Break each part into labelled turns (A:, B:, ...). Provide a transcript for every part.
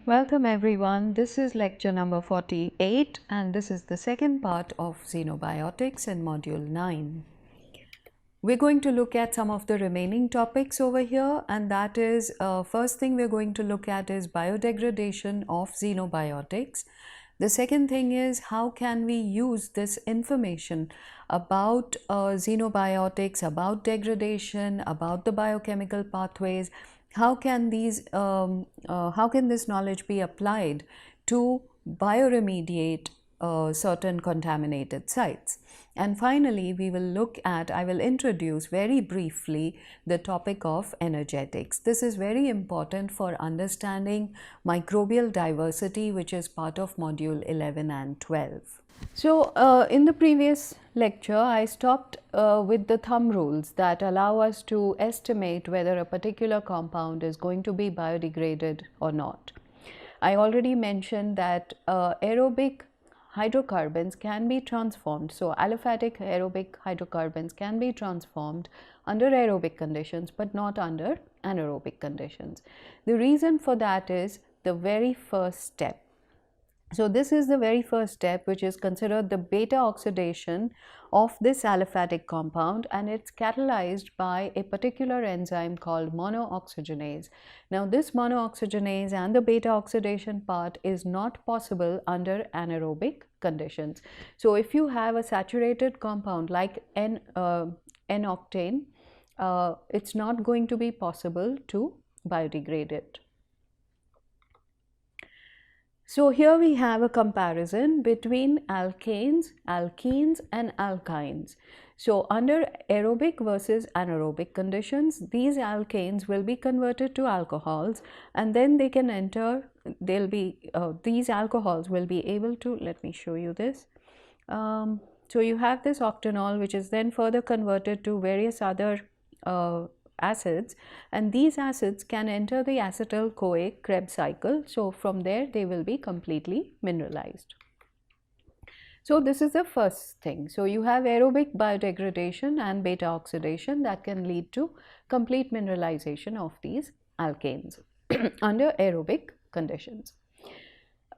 A: Welcome everyone. This is lecture number 48 and this is the second part of Xenobiotics in module 9. We're going to look at some of the remaining topics over here, and that is first thing we're going to look at is biodegradation of xenobiotics. The second thing is how can we use this information about xenobiotics, about degradation, about the biochemical pathways. How can this knowledge be applied to bioremediate certain contaminated sites? And finally, I will introduce very briefly the topic of energetics. This is very important for understanding microbial diversity, which is part of module 11 and 12. So, in the previous lecture, I stopped with the thumb rules that allow us to estimate whether a particular compound is going to be biodegraded or not. I already mentioned that aerobic hydrocarbons can be transformed. So, aliphatic aerobic hydrocarbons can be transformed under aerobic conditions, but not under anaerobic conditions. The reason for that is the very first step. So, this is the very first step, which is considered the beta oxidation of this aliphatic compound, and it's catalyzed by a particular enzyme called monooxygenase. Now, this monooxygenase and the beta oxidation part is not possible under anaerobic conditions. So, if you have a saturated compound like N-octane, it's not going to be possible to biodegrade it. So, here we have a comparison between alkanes, alkenes and alkynes. So, under aerobic versus anaerobic conditions, these alkanes will be converted to alcohols, and then they can enter, these alcohols will be able to, let me show you this. So, you have this octanol, which is then further converted to various other acids, and these acids can enter the acetyl-CoA Krebs cycle. So, from there they will be completely mineralized. So, this is the first thing. So, you have aerobic biodegradation and beta oxidation that can lead to complete mineralization of these alkanes under aerobic conditions.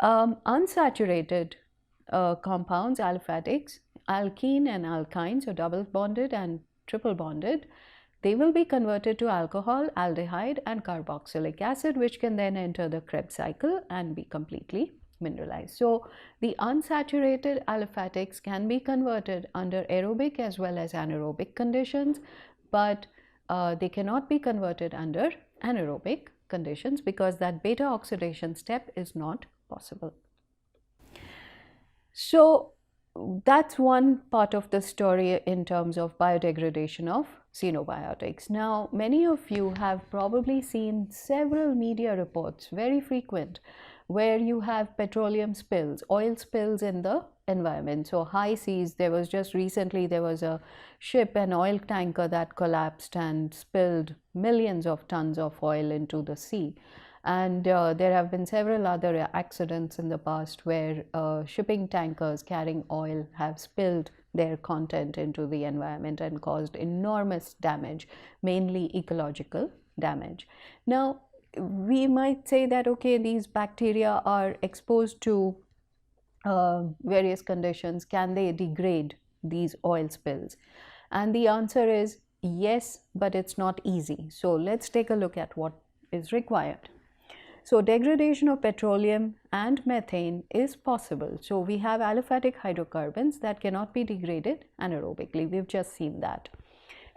A: Unsaturated compounds, aliphatics, alkene and alkyne, so double bonded and triple bonded, they will be converted to alcohol, aldehyde and carboxylic acid, which can then enter the Krebs cycle and be completely mineralized. So, the unsaturated aliphatics can be converted under aerobic as well as anaerobic conditions, but they cannot be converted under anaerobic conditions because that beta oxidation step is not possible. So, that's one part of the story in terms of biodegradation of xenobiotics. Now, many of you have probably seen several media reports, very frequent, where you have petroleum spills, oil spills in the environment. So, high seas, there was a ship, an oil tanker that collapsed and spilled millions of tons of oil into the sea. And there have been several other accidents in the past where shipping tankers carrying oil have spilled their content into the environment and caused enormous damage, mainly ecological damage. Now, we might say that, okay, these bacteria are exposed to various conditions. Can they degrade these oil spills? And the answer is yes, but it's not easy. So, let's take a look at what is required. So, degradation of petroleum and methane is possible. So, we have aliphatic hydrocarbons that cannot be degraded anaerobically. We've just seen that.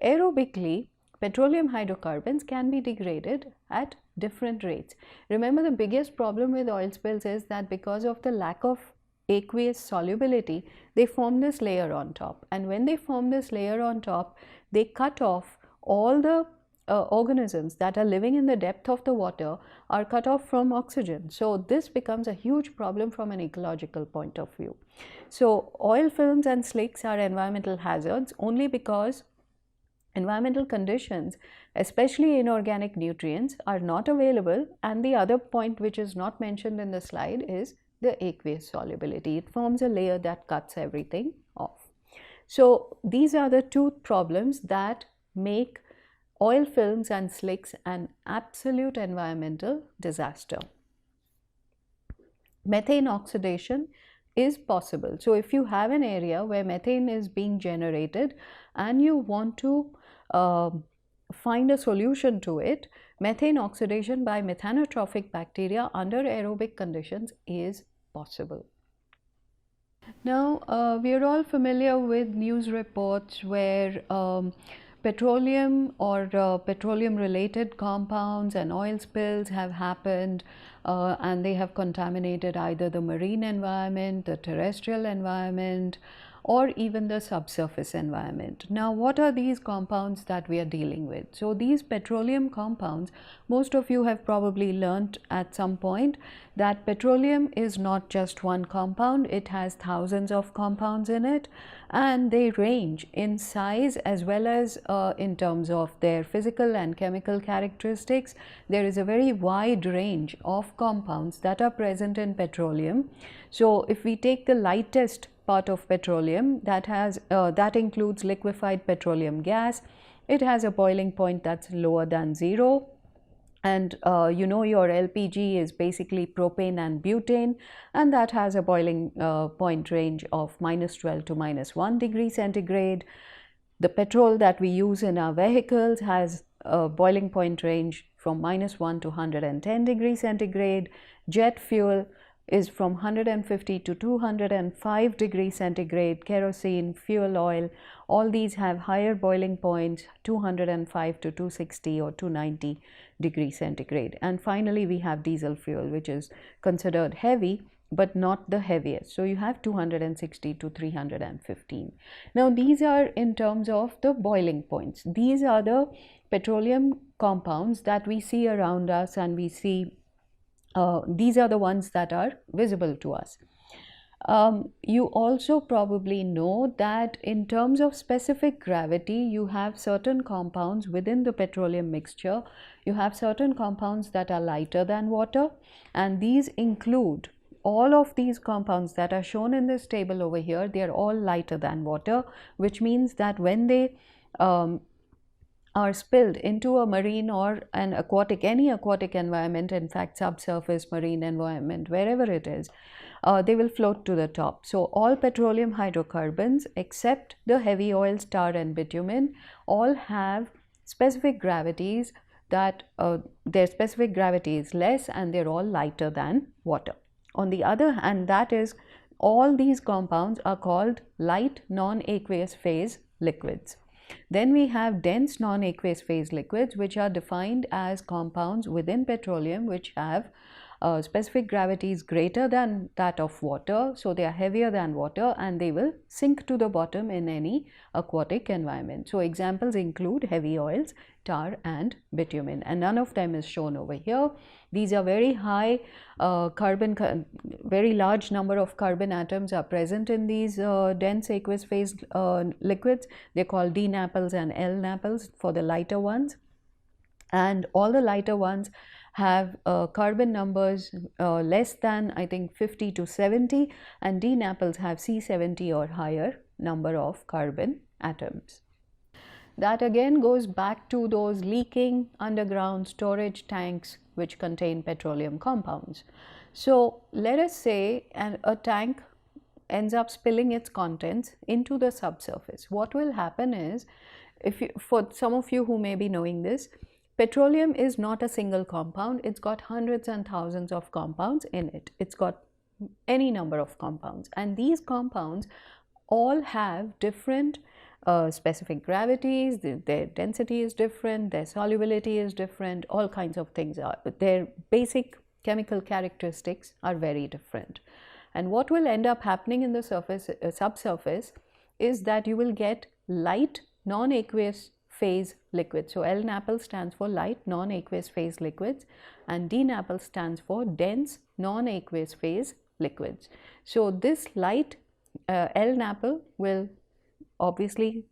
A: Aerobically, petroleum hydrocarbons can be degraded at different rates. Remember, the biggest problem with oil spills is that because of the lack of aqueous solubility, they form this layer on top. And when they form this layer on top, they cut off all the organisms that are living in the depth of the water are cut off from oxygen. So, this becomes a huge problem from an ecological point of view. So, oil films and slicks are environmental hazards only because environmental conditions, especially inorganic nutrients, are not available, and the other point which is not mentioned in the slide is the aqueous solubility. It forms a layer that cuts everything off. So, these are the two problems that make oil films and slicks an absolute environmental disaster. methane oxidation is possible. So if you have an area where methane is being generated and you want to find a solution to it, methane oxidation by methanotrophic bacteria under aerobic conditions is possible. Now, we are all familiar with news reports where petroleum or petroleum related compounds and oil spills have happened and they have contaminated either the marine environment, the terrestrial environment, or even the subsurface environment. Now, what are these compounds that we are dealing with? So, these petroleum compounds, most of you have probably learnt at some point that petroleum is not just one compound, it has thousands of compounds in it, and they range in size as well as in terms of their physical and chemical characteristics. There is a very wide range of compounds that are present in petroleum. So, if we take the lightest part of petroleum, that includes liquefied petroleum gas. It has a boiling point that's lower than 0, and you know your LPG is basically propane and butane, and that has a boiling point range of -12 to -1 degree centigrade. The petrol that we use in our vehicles has a boiling point range from -1 to 110 degrees centigrade. Jet fuel is from 150 to 205 degrees centigrade. Kerosene, fuel oil, all these have higher boiling points, 205 to 260 or 290 degrees centigrade. And finally, we have diesel fuel, which is considered heavy but not the heaviest. So you have 260 to 315. Now these are in terms of the boiling points. These are the petroleum compounds that we see around us, and we see these are the ones that are visible to us. You also probably know that in terms of specific gravity, you have certain compounds within the petroleum mixture. You have certain compounds that are lighter than water, and these include all of these compounds that are shown in this table over here. They are all lighter than water, which means that when they are spilled into a marine or an aquatic, any aquatic environment, in fact subsurface marine environment, wherever it is, they will float to the top. So all petroleum hydrocarbons except the heavy oils, tar and bitumen, all have specific gravities that their specific gravity is less, and they're all lighter than water. On the other hand, that is, all these compounds are called light non-aqueous phase liquids. Then we have dense non-aqueous phase liquids, which are defined as compounds within petroleum which have specific gravities greater than that of water. So they are heavier than water, and they will sink to the bottom in any aquatic environment. So examples include heavy oils, tar and bitumen, and none of them is shown over here. These are very high very large number of carbon atoms are present in these dense aqueous phase liquids. They're called D naples and L naples for the lighter ones, and all the lighter ones have carbon numbers less than, I think, 50 to 70, and D naples have C70 or higher number of carbon atoms. That again goes back to those leaking underground storage tanks which contain petroleum compounds. So let us say a tank ends up spilling its contents into the subsurface. What will happen is, for some of you who may be knowing this, petroleum is not a single compound. It's got hundreds and thousands of compounds in it. It's got any number of compounds, and these compounds all have different specific gravities. Their density is different, their solubility is different, all kinds of things are, but their basic chemical characteristics are very different. And what will end up happening in the subsurface is that you will get light non-aqueous phase liquids. So L NAPL stands for light non-aqueous phase liquids, and D NAPL stands for dense non-aqueous phase liquids. So this light L NAPL will obviously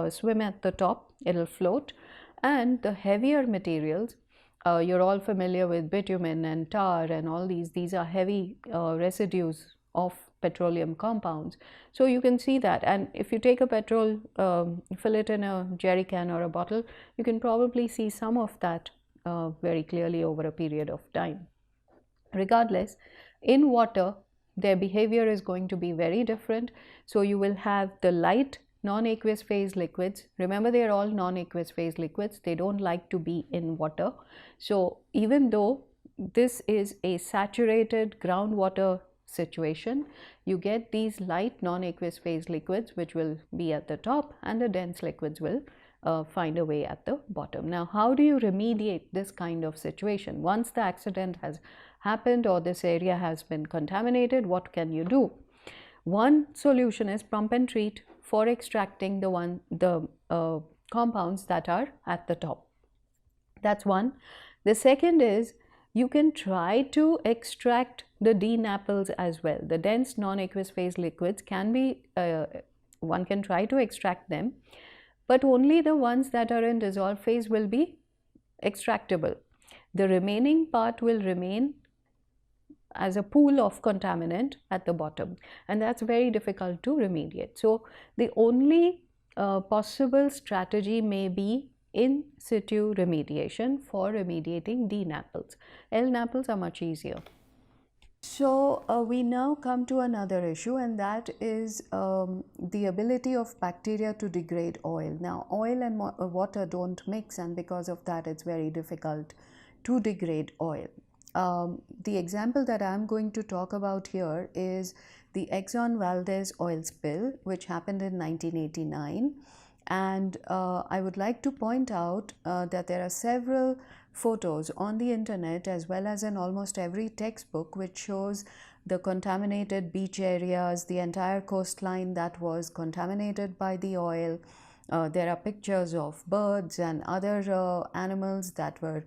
A: swim at the top, it will float, and the heavier materials, you're all familiar with bitumen and tar and all these are heavy residues of petroleum compounds. So you can see that, and if you take a petrol, fill it in a jerry can or a bottle, you can probably see some of that very clearly over a period of time. Regardless, In water, their behavior is going to be very different. So you will have the light non-aqueous phase liquids. Remember, they are all non-aqueous phase liquids. They don't like to be in water. So even though this is a saturated groundwater situation, you get these light non-aqueous phase liquids which will be at the top, and the dense liquids will find a way at the bottom. Now, how do you remediate this kind of situation? Once the accident has happened or this area has been contaminated, what can you do? One solution is pump and treat for extracting the compounds that are at the top. That's one. The second is you can try to extract the D naples as well. The dense non-aqueous phase liquids can be, one can try to extract them, but only the ones that are in dissolved phase will be extractable. The remaining part will remain as a pool of contaminant at the bottom, and that's very difficult to remediate. So the only possible strategy may be in situ remediation for remediating D naples. L naples are much easier. So we now come to another issue, and that is the ability of bacteria to degrade oil. Now, oil and water don't mix, and because of that it's very difficult to degrade oil. The example that I'm going to talk about here is the Exxon Valdez oil spill, which happened in 1989. And I would like to point out that there are several photos on the internet as well as in almost every textbook which shows the contaminated beach areas, the entire coastline that was contaminated by the oil. There are pictures of birds and other animals that were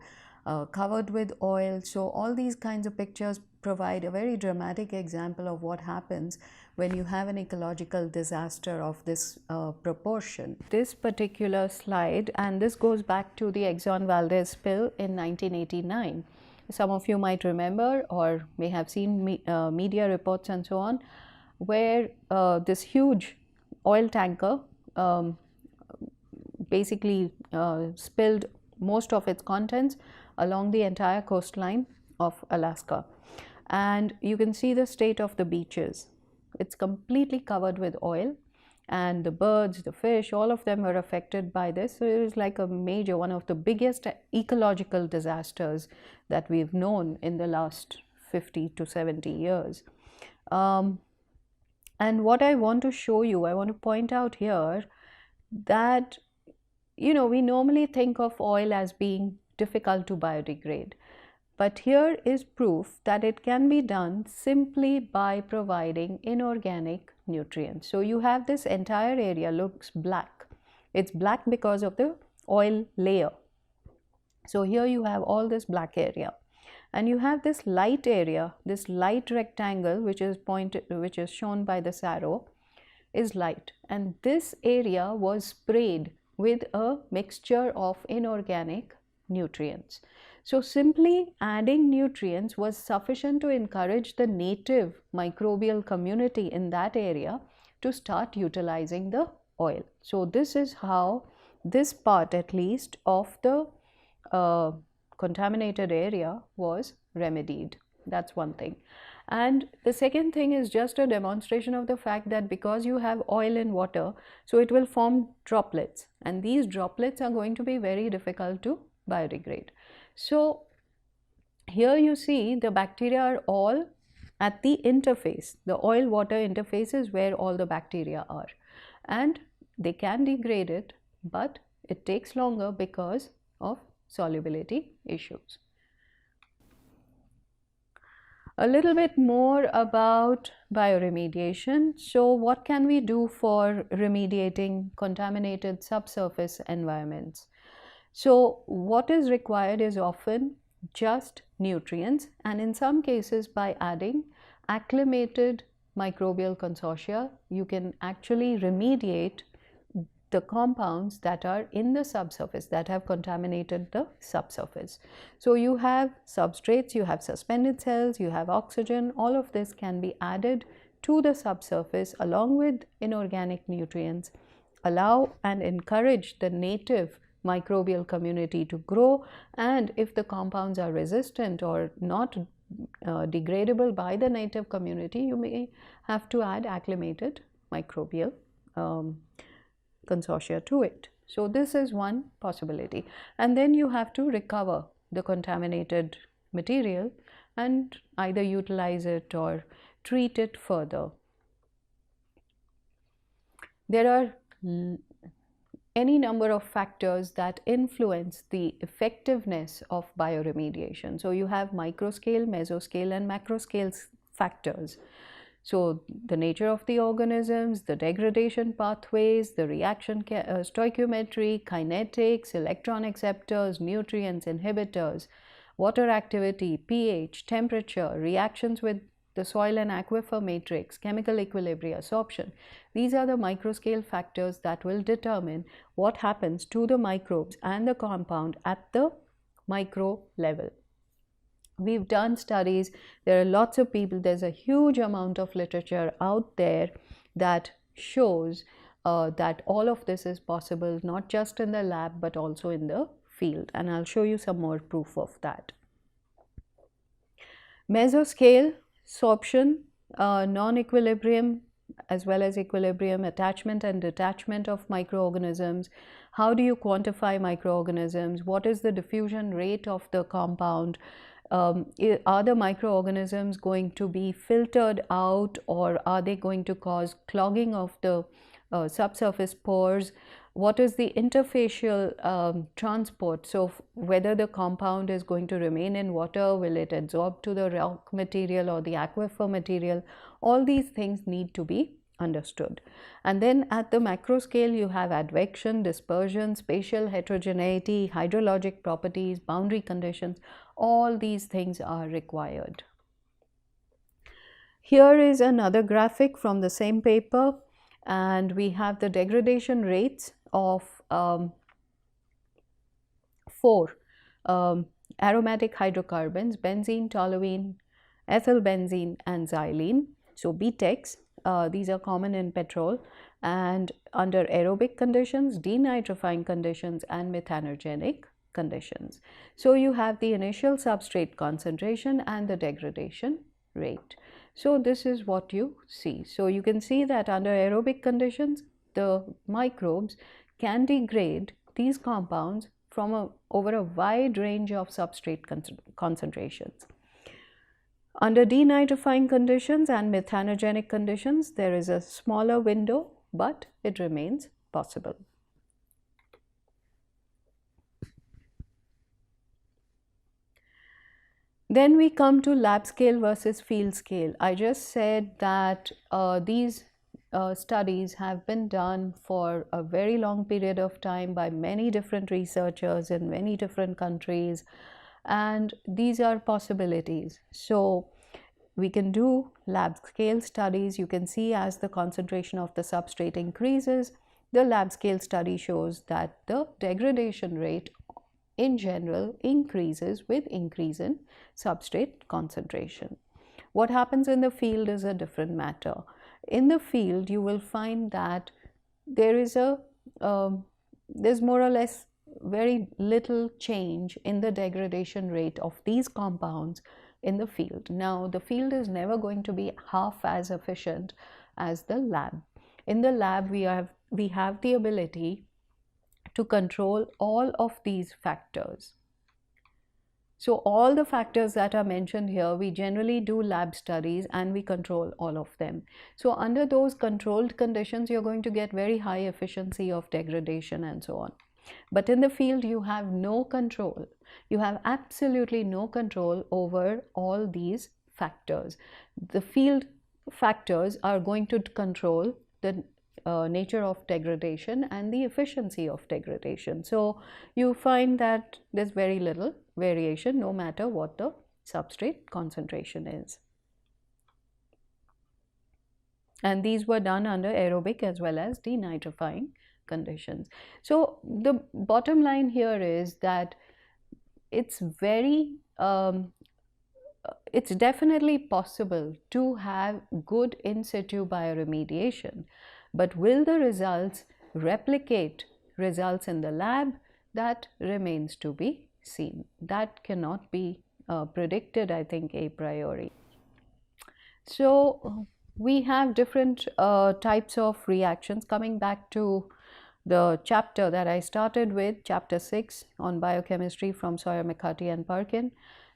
A: covered with oil. So all these kinds of pictures provide a very dramatic example of what happens when you have an ecological disaster of this proportion. This particular slide, and this goes back to the Exxon Valdez spill in 1989. Some of you might remember or may have seen media reports and so on, where this huge oil tanker basically spilled most of its contents along the entire coastline of Alaska. And you can see the state of the beaches. It's completely covered with oil, and the birds, the fish, all of them were affected by this. So it was like a major, one of the biggest ecological disasters that we've known in the last 50 to 70 years. And what I want to show you, I want to point out here that, you know, we normally think of oil as being difficult to biodegrade. But here is proof that it can be done simply by providing inorganic nutrients. So you have this entire area looks black. It's black because of the oil layer. So here you have all this black area, and you have this light area, this light rectangle which is shown by the arrow is light, and this area was sprayed with a mixture of inorganic nutrients. So simply adding nutrients was sufficient to encourage the native microbial community in that area to start utilizing the oil. So this is how this part, at least, of the contaminated area was remedied. That's one thing. And the second thing is just a demonstration of the fact that because you have oil in water, so it will form droplets, and these droplets are going to be very difficult to biodegrade. So here you see the bacteria are all at the interface. The oil-water interface is where all the bacteria are, and they can degrade it, but it takes longer because of solubility issues. A little bit more about bioremediation. So what can we do for remediating contaminated subsurface environments? So what is required is often just nutrients, and in some cases by adding acclimated microbial consortia, you can actually remediate the compounds that are in the subsurface that have contaminated the subsurface. So you have substrates, you have suspended cells, you have oxygen, all of this can be added to the subsurface along with inorganic nutrients, allow and encourage the native microbial community to grow, and if the compounds are resistant or not degradable by the native community, you may have to add acclimated microbial consortia to it. So this is one possibility. And then you have to recover the contaminated material and either utilize it or treat it further. There are any number of factors that influence the effectiveness of bioremediation. So you have microscale, mesoscale, and macroscale factors. So the nature of the organisms, the degradation pathways, the reaction stoichiometry, kinetics, electron acceptors, nutrients, inhibitors, water activity, pH, temperature, reactions with the soil and aquifer matrix, chemical equilibria, sorption. These are the microscale factors that will determine what happens to the microbes and the compound at the micro level. We've done studies, there are lots of people, there's a huge amount of literature out there that shows that all of this is possible, not just in the lab but also in the field, and I'll show you some more proof of that. Mesoscale, sorption, non-equilibrium as well as equilibrium, attachment and detachment of microorganisms. How do you quantify microorganisms? What is the diffusion rate of the compound? Are the microorganisms going to be filtered out, or are they going to cause clogging of the subsurface pores? What is the interfacial transport? So whether the compound is going to remain in water, will it absorb to the rock material or the aquifer material? All these things need to be understood. And then at the macro scale, you have advection, dispersion, spatial heterogeneity, hydrologic properties, boundary conditions. All these things are required. Here is another graphic from the same paper, and we have the degradation rates of 4 aromatic hydrocarbons: benzene, toluene, ethylbenzene, and xylene. So BTEX, these are common in petrol, and under aerobic conditions, denitrifying conditions, and methanergenic conditions. So you have the initial substrate concentration and the degradation rate. So this is what you see. So you can see that under aerobic conditions, the microbes can degrade these compounds from over a wide range of substrate concentrations. Under denitrifying conditions and methanergenic conditions, there is a smaller window, but it remains possible. Then we come to lab scale versus field scale. I just said that these studies have been done for a very long period of time by many different researchers in many different countries, and these are possibilities. So we can do lab scale studies. You can see as the concentration of the substrate increases, the lab scale study shows that the degradation rate in general increases with increase in substrate concentration. What happens in the field is a different matter. In the field, you will find that there is there's more or less very little change in the degradation rate of these compounds in the field. Now, the field is never going to be half as efficient as the lab. In the lab, we have the ability to control all of these factors. So all the factors that are mentioned here, we generally do lab studies and we control all of them. So under those controlled conditions, you're going to get very high efficiency of degradation and so on. But in the field, you have no control. You have absolutely no control over all these factors. The field factors are going to control the nature of degradation and the efficiency of degradation. So you find that there's very little variation no matter what the substrate concentration is. And these were done under aerobic as well as denitrifying conditions. So the bottom line here is that it's definitely possible to have good in situ bioremediation, but will the results replicate results in the lab? That remains to be seen. That cannot be predicted, I think, a priori. So we have different types of reactions. Coming back to the chapter that I started with, chapter 6 on biochemistry from Sawyer, McCarty and Perkin.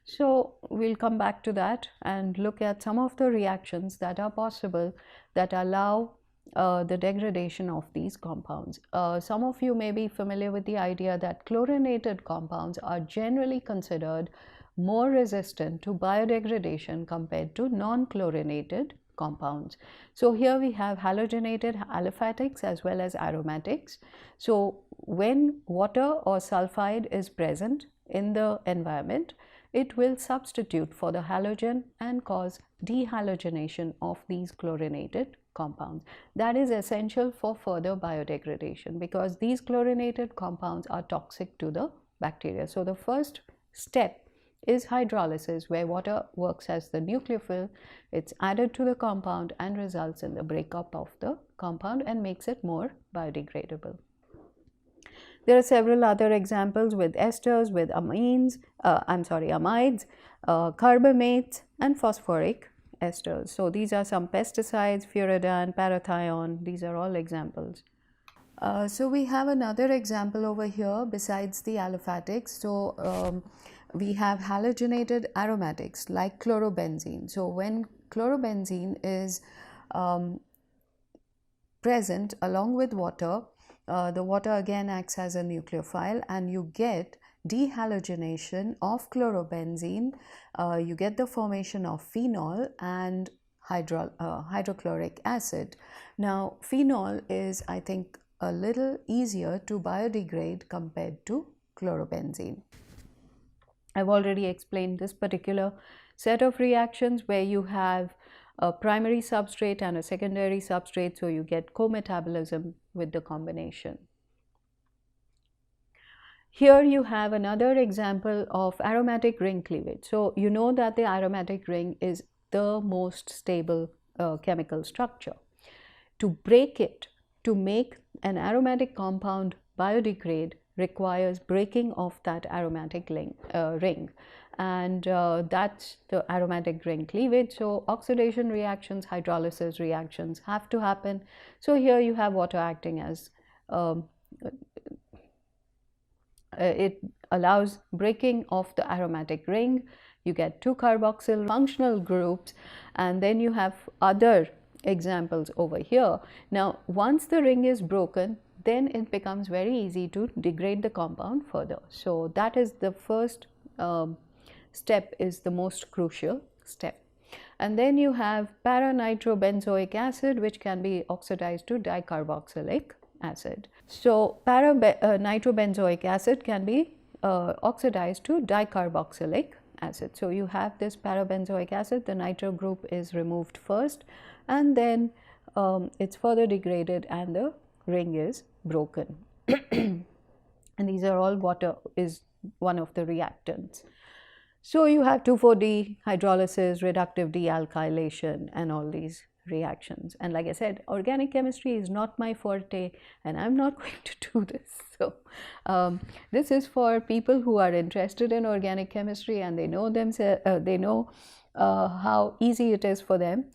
A: So we'll come back to that and look at some of the reactions that are possible that allow the degradation of these compounds. Some of you may be familiar with the idea that chlorinated compounds are generally considered more resistant to biodegradation compared to non-chlorinated compounds. So here we have halogenated aliphatics as well as aromatics. So when water or sulfide is present in the environment, it will substitute for the halogen and cause dehalogenation of these chlorinated compounds. That is essential for further biodegradation because these chlorinated compounds are toxic to the bacteria. So the first step is hydrolysis, where water works as the nucleophile. It's added to the compound and results in the breakup of the compound and makes it more biodegradable. There are several other examples with esters, with amides, carbamates and phosphoric esters. So these are some pesticides, furadan, parathion, these are all examples. So we have another example over here besides the aliphatics. So we have halogenated aromatics like chlorobenzene. So when chlorobenzene is present along with water, the water again acts as a nucleophile and you get dehalogenation of chlorobenzene. You get the formation of phenol and hydrochloric acid. Now phenol is, I think, a little easier to biodegrade compared to chlorobenzene. I've already explained this particular set of reactions where you have a primary substrate and a secondary substrate, so you get co-metabolism with the combination. Here you have another example of aromatic ring cleavage. So you know that the aromatic ring is the most stable chemical structure. To break it, to make an aromatic compound biodegrade requires breaking of that aromatic ring, and that's the aromatic ring cleavage. So oxidation reactions, hydrolysis reactions have to happen. So here you have water acting as it allows breaking of the aromatic ring. You get two carboxyl functional groups, and then you have other examples over here. Now once the ring is broken, then it becomes very easy to degrade the compound further. So that is the first step, is the most crucial step. And then you have para-nitrobenzoic acid, which can be oxidized to dicarboxylic acid. So para-nitrobenzoic acid can be oxidized to dicarboxylic acid. So you have this parabenzoic acid, the nitro group is removed first, and then it's further degraded and the ring is broken. And these are all, water is one of the reactants. So you have 2,4-D hydrolysis, reductive dealkylation, and all these reactions. And like I said, organic chemistry is not my forte, and I'm not going to do this. So this is for people who are interested in organic chemistry and they know themselves, how easy it is for them.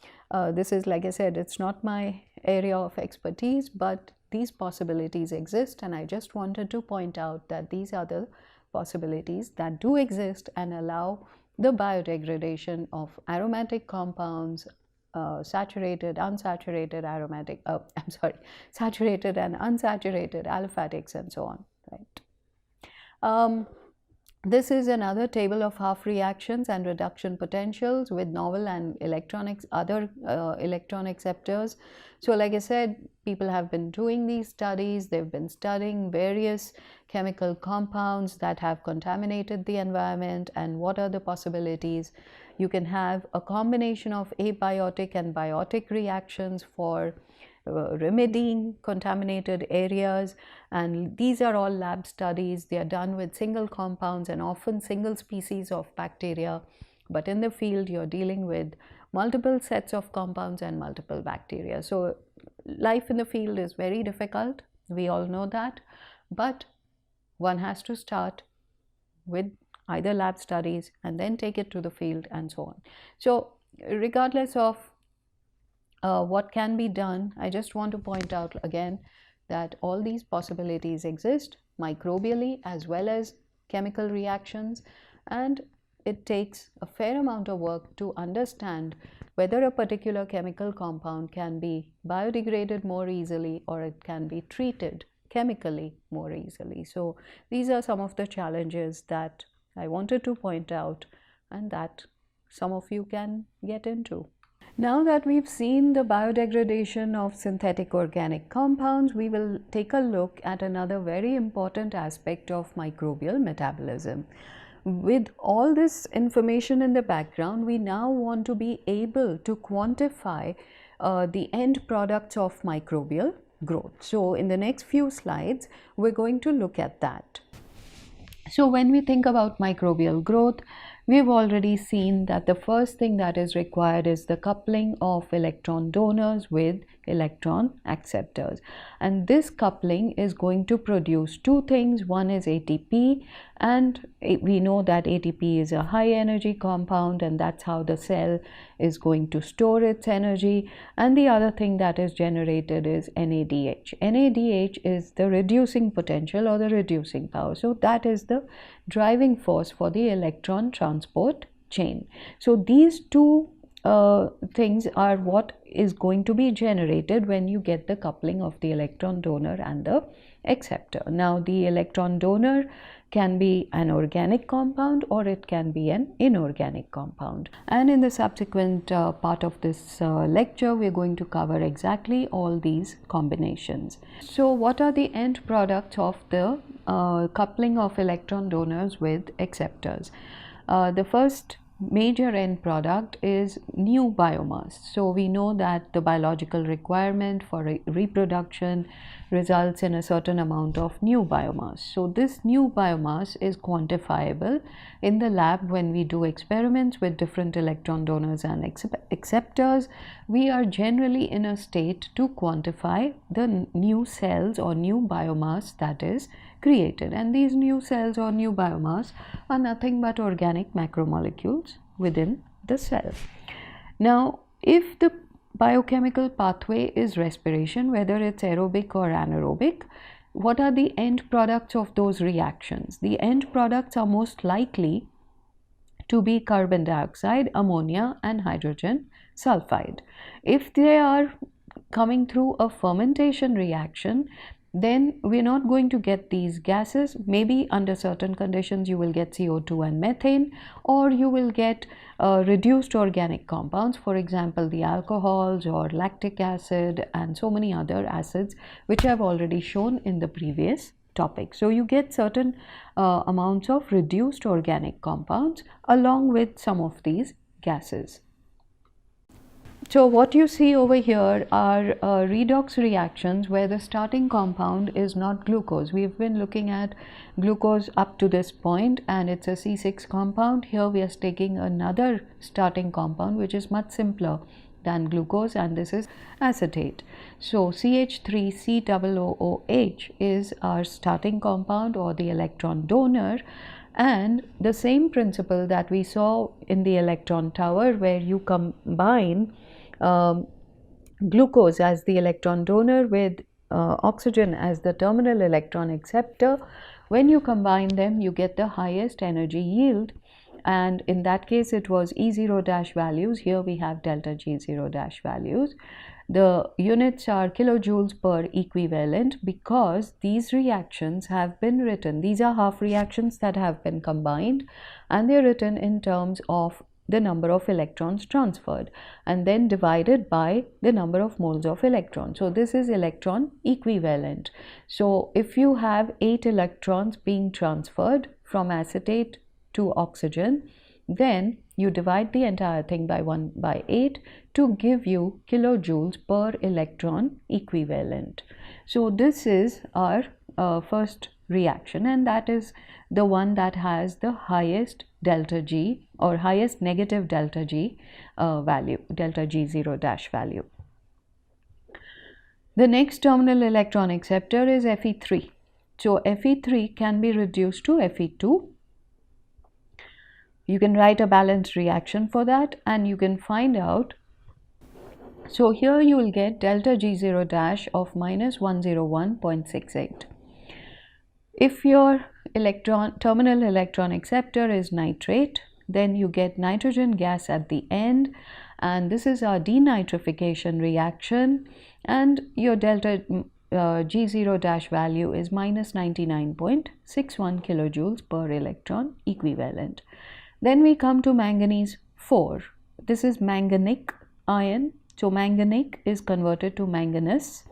A: This is, like I said, it's not my area of expertise, but these possibilities exist, and I just wanted to point out that these are the possibilities that do exist and allow the biodegradation of aromatic compounds, saturated, unsaturated aromatic, saturated and unsaturated aliphatics, and so on, right? This is another table of half reactions and reduction potentials with novel and other electron acceptors. So like I said, people have been doing these studies. They've been studying various chemical compounds that have contaminated the environment and what are the possibilities. You can have a combination of abiotic and biotic reactions for remedying contaminated areas, and these are all lab studies. They are done with single compounds and often single species of bacteria, but in the field you're dealing with multiple sets of compounds and multiple bacteria. So life in the field is very difficult, we all know that, but one has to start with either lab studies and then take it to the field and so on. So regardless of what can be done, I just want to point out again that all these possibilities exist microbially as well as chemical reactions, and it takes a fair amount of work to understand whether a particular chemical compound can be biodegraded more easily or it can be treated chemically more easily. So these are some of the challenges that I wanted to point out and that some of you can get into. Now that we've seen the biodegradation of synthetic organic compounds, we will take a look at another very important aspect of microbial metabolism. With all this information in the background, we now want to be able to quantify the end products of microbial growth. So in the next few slides, we're going to look at that. So when we think about microbial growth, we've already seen that the first thing that is required is the coupling of electron donors with electron acceptors. And this coupling is going to produce two things. One is ATP, and we know that ATP is a high energy compound, and that's how the cell is going to store its energy. And the other thing that is generated is NADH. NADH is the reducing potential or the reducing power. So that is the driving force for the electron transport chain. So these two things are what is going to be generated when you get the coupling of the electron donor and the acceptor. Now the electron donor can be an organic compound or it can be an inorganic compound, and in the subsequent part of this lecture we are going to cover exactly all these combinations. So what are the end products of the coupling of electron donors with acceptors? The first major end product is new biomass. So we know that the biological requirement for reproduction results in a certain amount of new biomass. So this new biomass is quantifiable in the lab when we do experiments with different electron donors and acceptors. We are generally in a state to quantify the new cells or new biomass that is created, and these new cells or new biomass are nothing but organic macromolecules within the cell. Now, if the biochemical pathway is respiration, whether it's aerobic or anaerobic, what are the end products of those reactions? The end products are most likely to be carbon dioxide, ammonia, and hydrogen sulfide. If they are coming through a fermentation reaction, then we're not going to get these gases. Maybe under certain conditions you will get CO2 and methane, or you will get reduced organic compounds, for example the alcohols or lactic acid and so many other acids which I've already shown in the previous topic. So you get certain amounts of reduced organic compounds along with some of these gases. So what you see over here are redox reactions where the starting compound is not glucose. We've been looking at glucose up to this point and it's a C6 compound. Here we are taking another starting compound which is much simpler than glucose, and this is acetate. So CH3COOH is our starting compound or the electron donor, and the same principle that we saw in the electron tower where you combine glucose as the electron donor with oxygen as the terminal electron acceptor. When you combine them, you get the highest energy yield, and in that case it was E0 dash values. Here we have delta G0 dash values. The units are kilojoules per equivalent because these reactions have been written. These are half reactions that have been combined, and they are written in terms of the number of electrons transferred and then divided by the number of moles of electrons. So this is electron equivalent. So if you have 8 electrons being transferred from acetate to oxygen, then you divide the entire thing by 1/8 to give you kilojoules per electron equivalent. So this is our first reaction, and that is the one that has the highest delta G or highest negative delta G value, delta G0 dash value. The next terminal electron acceptor is Fe3. So Fe3 can be reduced to Fe2, You can write a balanced reaction for that, and you can find out. So here you will get delta G0 dash of minus 101.68. If your terminal electron acceptor is nitrate, then you get nitrogen gas at the end, and this is our denitrification reaction, and your delta G0 dash value is minus 99.61 kilojoules per electron equivalent. Then we come to manganese 4. This is manganic ion. So manganic is converted to manganese,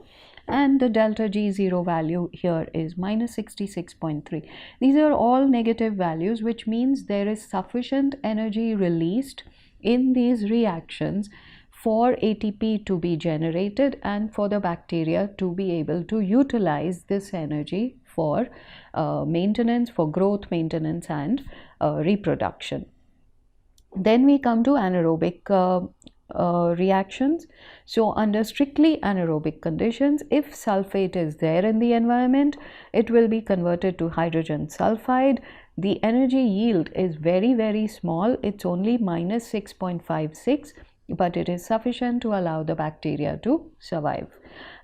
A: and the delta G0 value here is minus 66.3. These are all negative values, which means there is sufficient energy released in these reactions for ATP to be generated and for the bacteria to be able to utilize this energy for maintenance, for growth, maintenance, and reproduction. Then we come to anaerobic reactions. So under strictly anaerobic conditions, if sulfate is there in the environment, it will be converted to hydrogen sulfide. The energy yield is very, very small. It's only minus 6.56, but it is sufficient to allow the bacteria to survive.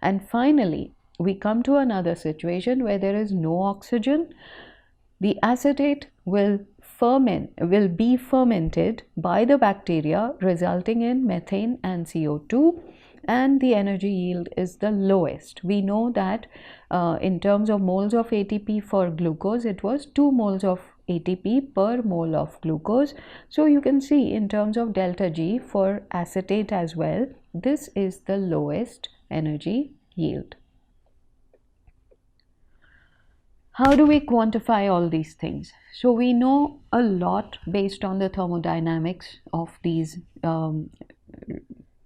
A: And finally, we come to another situation where there is no oxygen. The acetate will be fermented by the bacteria, resulting in methane and CO2, and the energy yield is the lowest. We know that in terms of moles of ATP for glucose, it was 2 moles of ATP per mole of glucose. So you can see in terms of delta G for acetate as well, this is the lowest energy yield. How do we quantify all these things? So we know a lot based on the thermodynamics of these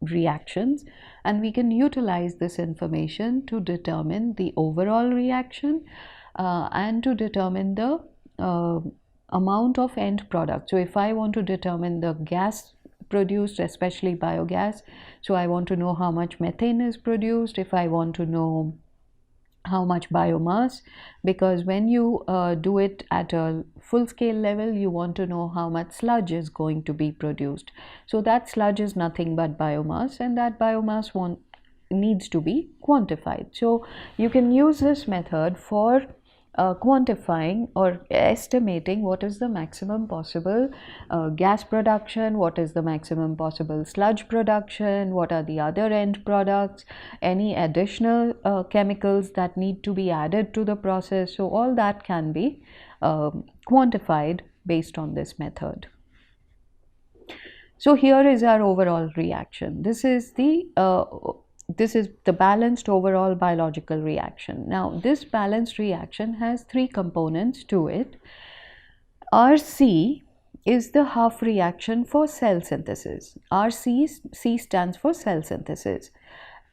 A: reactions, and we can utilize this information to determine the overall reaction and to determine the amount of end product. So if I want to determine the gas produced, especially biogas, so I want to know how much methane is produced. If I want to know how much biomass, because when you do it at a full scale level, you want to know how much sludge is going to be produced. So that sludge is nothing but biomass, and that biomass needs to be quantified. So you can use this method for quantifying or estimating what is the maximum possible gas production, what is the maximum possible sludge production, what are the other end products, any additional chemicals that need to be added to the process. So all that can be quantified based on this method. So here is our overall reaction. This is the balanced overall biological reaction. Now, this balanced reaction has 3 components to it. RC is the half reaction for cell synthesis. C stands for cell synthesis.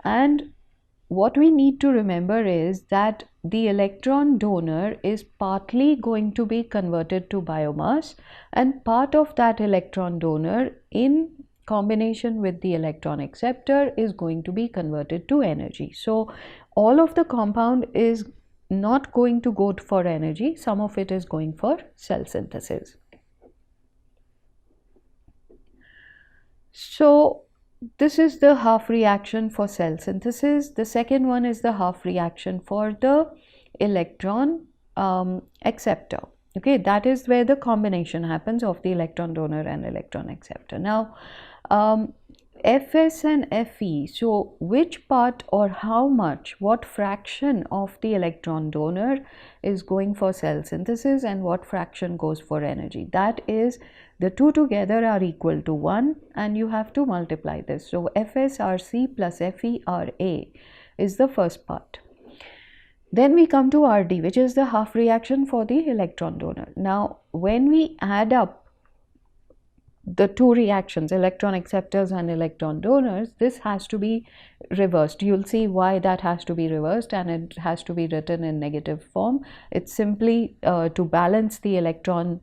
A: And what we need to remember is that the electron donor is partly going to be converted to biomass, and part of that electron donor in combination with the electron acceptor is going to be converted to energy. So all of the compound is not going to go for energy, some of it is going for cell synthesis. So this is the half reaction for cell synthesis. The second one is the half reaction for the electron acceptor. Okay, that is where the combination happens of the electron donor and electron acceptor. Now, Fs and Fe, so which part or how much, what fraction of the electron donor is going for cell synthesis and what fraction goes for energy? That is, the two together are equal to 1, and you have to multiply this. So FsRc plus FeRa is the first part. Then we come to Rd, which is the half reaction for the electron donor. Now, when we add up the two reactions, electron acceptors and electron donors, this has to be reversed. You'll see why that has to be reversed, and it has to be written in negative form. It's simply to balance the electron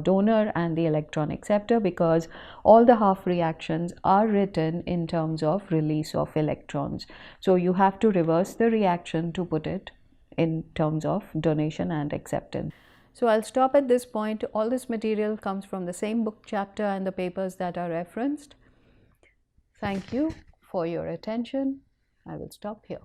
A: donor and the electron acceptor, because all the half reactions are written in terms of release of electrons. So you have to reverse the reaction to put it in terms of donation and acceptance. So I'll stop at this point. All this material comes from the same book chapter and the papers that are referenced. Thank you for your attention. I will stop here.